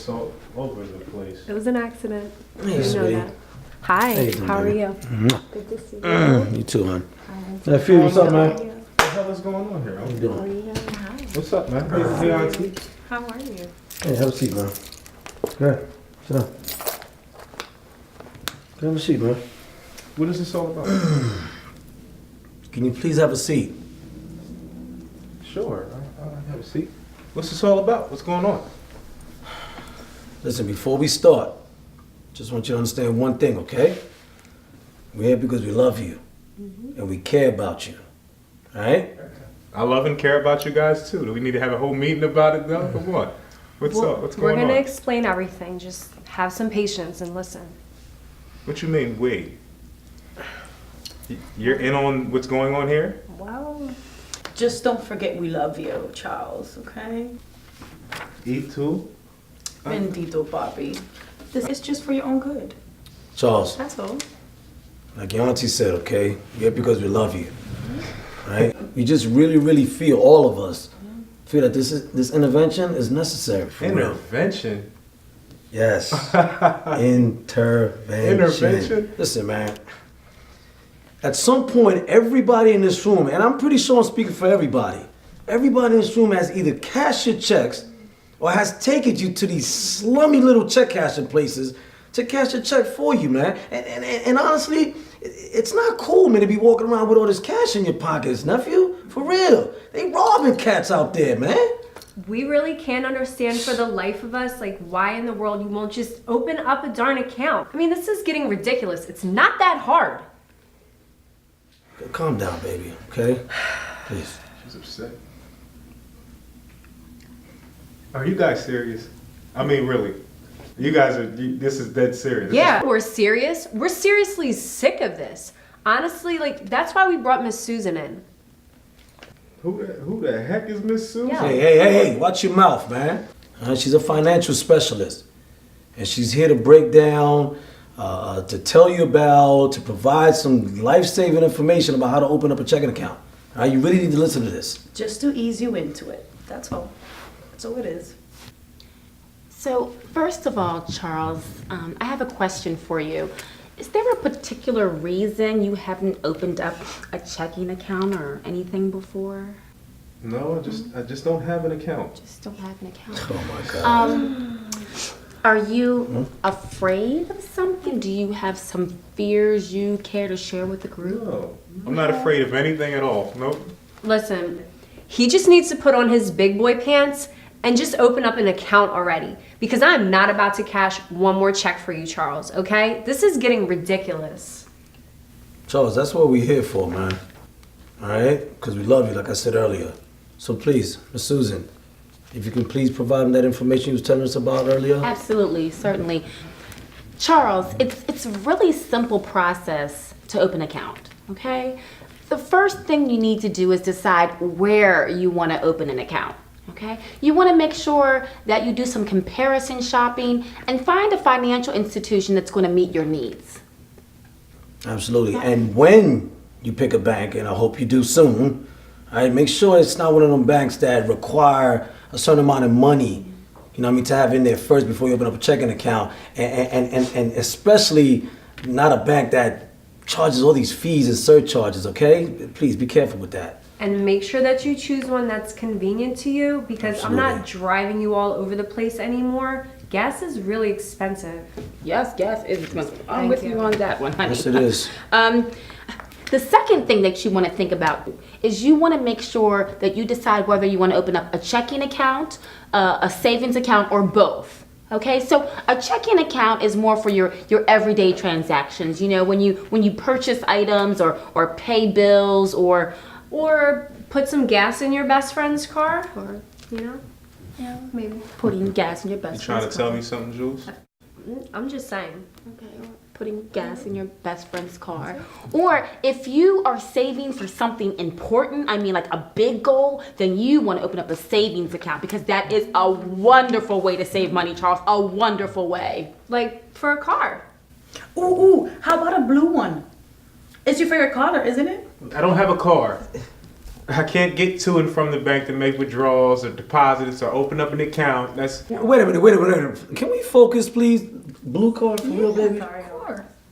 just all over the place. It was an accident. Hey, You know sweetie. that. Hi, How you doing, how are baby? you? Mwah. Good to see you. You too, hon. Hi. Nephew, what's up, How man? are you? What the hell is going on here? How you How doing? are you? Hi. What's up, man? Hey, auntie. How are you? Hey, have a seat, man. Go ahead. Sit down. Go have a seat, man. What is this all about? Can you please have a seat? Sure, I'll have a seat. What's this all about? What's going on? Listen, before we start, just want you to understand one thing, okay? We're here because we love you. And we care about you. Alright? I love and care about you guys too. Do we need to have a whole meeting about it though? Or what? What's up? What's We're going gonna on? explain everything. Just have some patience and listen. What you mean, wait? You're in on what's going on here? Well, Just don't forget we love you, Charles, okay? Eat too? Bendito, Bobby. This is just for your own good. Charles, That's all. like your auntie said, okay? We're here because we love you. Right? We just really feel, all of us, feel that this intervention is necessary for real. Intervention? Yes. Intervention. Intervention? Listen, man. At some point, everybody in this room, and I'm pretty sure I'm speaking for everybody, everybody in this room has either cashed your checks or has taken you to these slummy little check cashing places to cash a check for you, man. And honestly, it's not cool, man, to be walking around with all this cash in your pockets, nephew. For real. They robbing cats out there, man. we really can't understand for the life of us, like, why in the world you won't just open up a darn account. I mean, this is getting ridiculous. It's not that hard. Calm down, baby, okay? Please. She's upset. Are you guys serious? I mean, really? This is dead serious. This Yeah, we're serious. We're seriously sick of this. Honestly, like, that's why we brought Miss Susan in. Who the heck is Miss Susan? Yeah. Hey, watch your mouth, man. She's a financial specialist. And she's here to break down, to tell you about, to provide some life-saving information about how to open up a checking account. You really need to listen to this. Just to ease you into it. That's all. That's all it is. So, first of all, Charles, I have a question for you. Is there a particular reason you haven't opened up a checking account or anything before? No, I just don't have an account. Just don't have an account. Oh my God. Are you afraid of something? Do you have some fears you care to share with the group? No, I'm not afraid of anything at all. Nope. Listen, he just needs to put on his big boy pants and just open up an account already. Because I'm not about to cash one more check for you, Charles, okay? This is getting ridiculous. Charles, that's what we're here for, man. All right? Because we love you, like I said earlier. So please, Miss Susan, if you can please provide him that information you was telling us about earlier. Absolutely, certainly. Charles, it's a really simple process to open an account, okay? The first thing you need to do is decide where you want to open an account. Okay, you want to make sure that you do some comparison shopping and find a financial institution that's going to meet your needs. Absolutely. And when you pick a bank, and I hope you do soon, all right, make sure it's not one of them banks that require a certain amount of money, you know what I mean, to have in there first before you open up a checking account. And especially not a bank that charges all these fees and surcharges, okay? Please be careful with that. And make sure that you choose one that's convenient to you because I'm not driving you all over the place anymore. Gas is really expensive. Yes, is expensive. I'm Thank with you. you on that one, honey. Yes, it is. The second thing that you want to think about is you want to make sure that you decide whether you want to open up a checking account, a savings account, or both. Okay, so a checking account is more for your everyday transactions. You know, when you purchase items or pay bills or put some gas in your best friend's car, or, you know, yeah, maybe. putting gas in your You best trying to friend's tell car. me something, Jules? I'm just saying. Okay, or putting gas in your best friend's car. Or if you are saving for something important, I mean like a big goal, then you want to open up a savings account because that is a wonderful way to save money, Charles. A wonderful way. Like, for a car. Ooh, how about a blue one? It's your favorite color, isn't it? I don't have a car. I can't get to and from the bank to make withdrawals or deposits or open up an account. That's Wait a minute. Can we focus, please? Blue card for real, baby?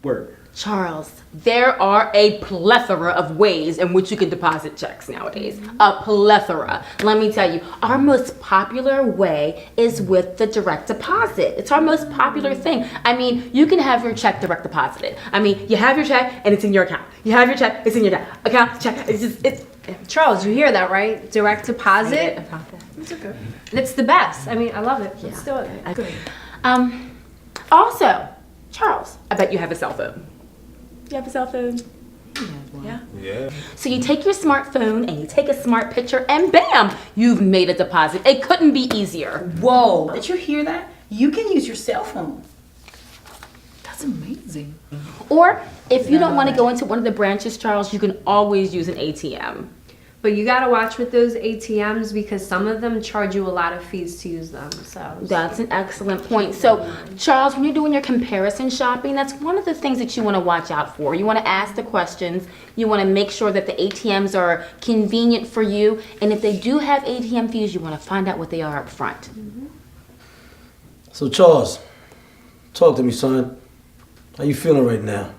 work. Charles, there are a plethora of ways in which you can deposit checks nowadays. A plethora. Let me tell you, our most popular way is with the direct deposit. It's our most popular thing. I mean, you can have your check direct deposited. I mean, you have your check and it's in your account. You have your check, it's in your account, check. It's Charles, you hear that, right? Direct deposit. It's okay. It's the best. I mean, I love it. Let's do it. Also, Charles, I bet you have a cell phone. You have a cell phone? Yeah. Yeah. So you take your smartphone and you take a smart picture and bam, you've made a deposit. It couldn't be easier. Whoa, did you hear that? You can use your cell phone. That's amazing. Or if you don't want to go into one of the branches, Charles, you can always use an ATM. But you gotta watch with those ATMs because some of them charge you a lot of fees to use them. So That's an excellent point. So, Charles, when you're doing your comparison shopping, that's one of the things that you want to watch out for. You want to ask the questions. You want to make sure that the ATMs are convenient for you. And if they do have ATM fees, you want to find out what they are up front. So, Charles, talk to me, son. How you feeling right now?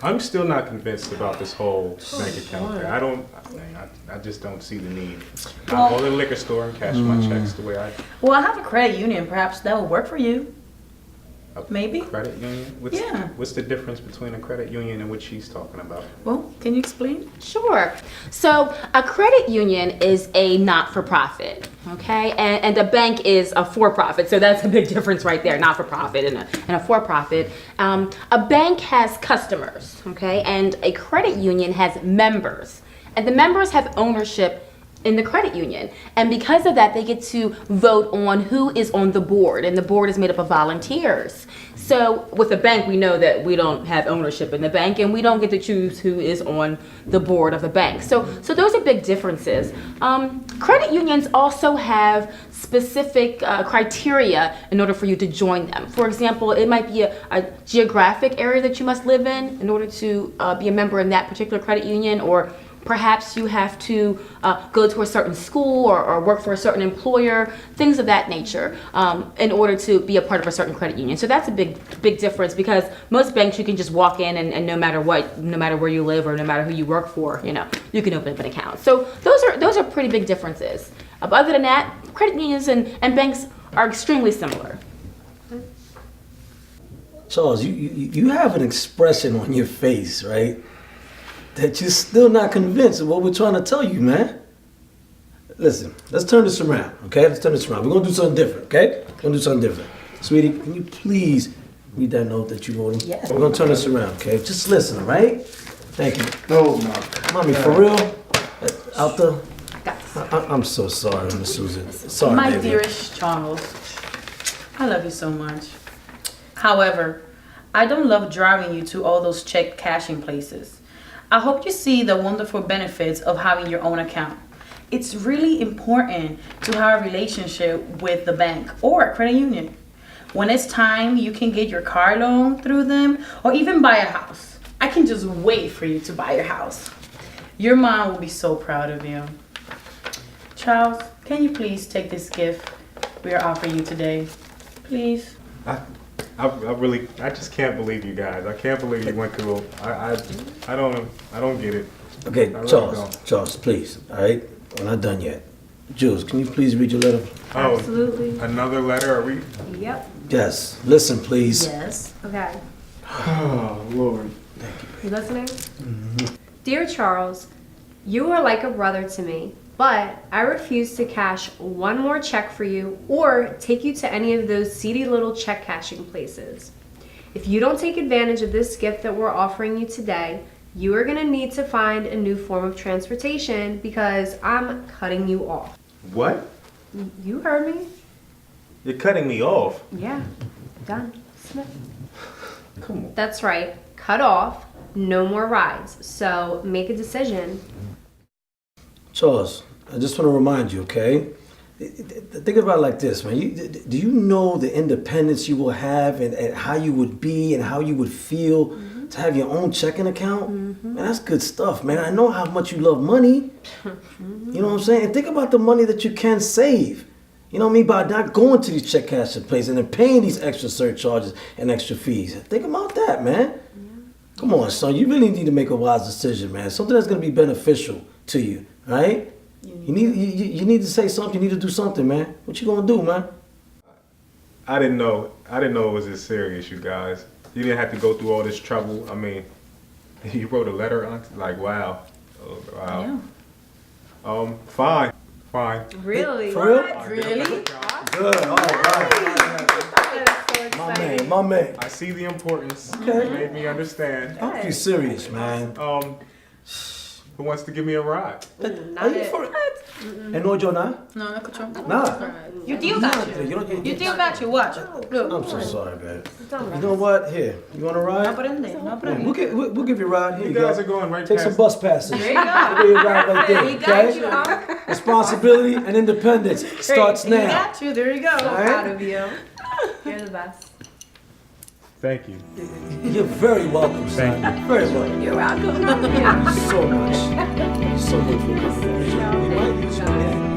I'm still not convinced about this whole bank account thing. I just don't see the need. I'll go to the liquor store and cash my checks the way I. Well, I have a credit union. Perhaps that will work for you. Maybe. Credit union? Yeah. What's the difference between a credit union and what she's talking about? Well, can you explain? Sure. So a credit union is a not-for-profit, okay? And a bank is a for-profit. So that's a big difference right there, not-for-profit and a for-profit. A bank has customers, okay? And a credit union has members. And the members have ownership in the credit union. And because of that, they get to vote on who is on the board. And the board is made up of volunteers. So with a bank, we know that we don't have ownership in the bank and we don't get to choose who is on the board of the bank. So those are big differences. Credit unions also have specific criteria in order for you to join them. For example, it might be a geographic area that you must live in order to be a member in that particular credit union, or perhaps you have to go to a certain school or work for a certain employer, things of that nature, in order to be a part of a certain credit union. So that's a big difference, because most banks you can just walk in and no matter what, no matter where you live or no matter who you work for, you can open up an account. So those are pretty big differences. But other than that, credit unions and banks are extremely similar. Charles, you have an expression on your face, right? That you're still not convinced of what we're trying to tell you, man. Listen, let's turn this around, okay? Let's turn this around. We're gonna do something different, okay? We're gonna do something different. Sweetie, can you please read that note that you wrote him? Yes. We're gonna turn this around, okay? Just listen, all right? Thank you. No, no. Mommy, for real? Out the... I got this. I'm so sorry, Miss Susan. Sorry, My baby. dearest Charles, I love you so much. However, I don't love driving you to all those check cashing places. I hope you see the wonderful benefits of having your own account. It's really important to have a relationship with the bank or a credit union. When it's time, you can get your car loan through them or even buy a house. I can just wait for you to buy your house. Your mom will be so proud of you. Charles, can you please take this gift we are offering you today? Please. I just can't believe you guys. I can't believe you went through. I don't get it. Okay, I really Charles, don't. Charles, please, all right? We're not done yet. Jules, can you please read your letter? Oh, Absolutely. another letter? Are we? Yep. Yes, listen, please. Yes. Okay. Oh, Lord. You listening? Dear Charles, you are like a brother to me, but I refuse to cash one more check for you or take you to any of those seedy little check cashing places. If you don't take advantage of this gift that we're offering you today, you are going to need to find a new form of transportation because I'm cutting you off. What? You heard me? You're cutting me off. Yeah. Done. Smith. Come on. That's right. Cut off. No more rides. So make a decision. Charles, I just want to remind you, okay? Think about it like this, man. Do you know the independence you will have and how you would be and how you would feel to have your own checking account, man, that's good stuff, man. I know how much you love money. You know what I'm saying? And think about the money that you can save. You know what I mean? By not going to these check cashing places and then paying these extra surcharges and extra fees. Think about that, man. Come on, son. You really need to make a wise decision, man. Something that's going to be beneficial to you, right? You need to say something. You need to do something, man. What you going to do, man? I didn't know it was this serious, you guys. You didn't have to go through all this trouble. I mean, you wrote a letter on, like, wow. Oh, wow. Yeah. Fine. Really? For real? Really? Good. All right. My man. I see the importance. Okay. You made me understand. I'm pretty serious, man. Who wants to give me a ride? Are you for it? And no, Joe, nah? No, no control. Nah. You deal got you. You deal got you. Watch. Look. I'm so sorry, man. You know what? Here, you want a No ride? prende. No prende. We'll give you a ride. Here You you guys go. are going right Take past. some bus passes. There you go. We'll give you a ride right there, He got okay? you. Huh? Responsibility and independence starts He now. got you. There you go. All right? Proud of you. You're the best. Thank you. You're very welcome, son. Very welcome. You're welcome. So much. So much for coming. We might use your name.